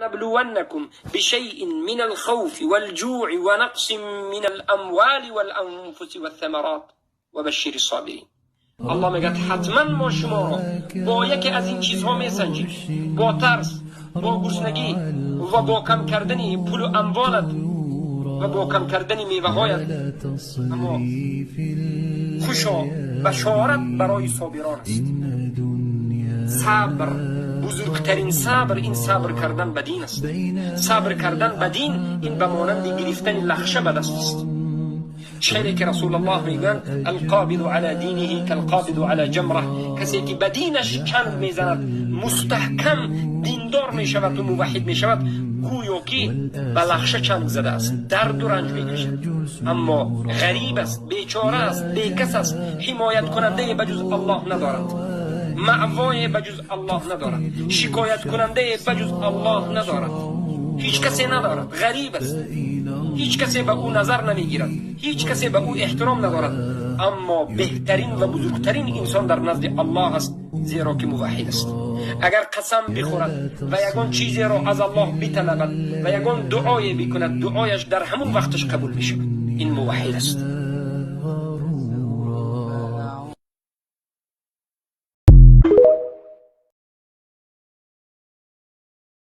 نبلونكم بشيء من الخوف والجوع ونقص من الاموال والانفس والثمرات وبشر الصابرين. الله میگه حتما ما شما را با یکی از این چیزها میسنجیم، با ترس، با گرسنگی و با کم کردن پول و اموالت و با کم کردن میوه هایت. اما خوشا بشارت برای صابران است. صبر، بزرگترین صبر این صبر کردن به دین است. صبر کردن به دین این به مانند گرفتن لخشه به دست است. شعری که رسول الله میگن القابض علی دینه کالقابض علی جمره، کسی که به دینش چنگ میزند مستحکم دیندار میشود و موحد میشود گویا که به لخشه چنگ زده است، درد و رنج میکشد، اما غریب است، بیچاره است، بیکس است، حمایت کننده بجز الله ندارد، معوای بجز الله ندارد، شکایت کننده بجز الله ندارد، هیچ کسی ندارد، غریب است، هیچ کسی به او نظر نمیگیرد، هیچ کسی به او احترام ندارد، اما بهترین و بزرگترین انسان در نزد الله است، زیرا که موحد است. اگر قسم بخورد و یگان چیزی را از الله بطلبد و یگان دعای بکند، دعایش در همون وقتش قبول میشود. این موحد است.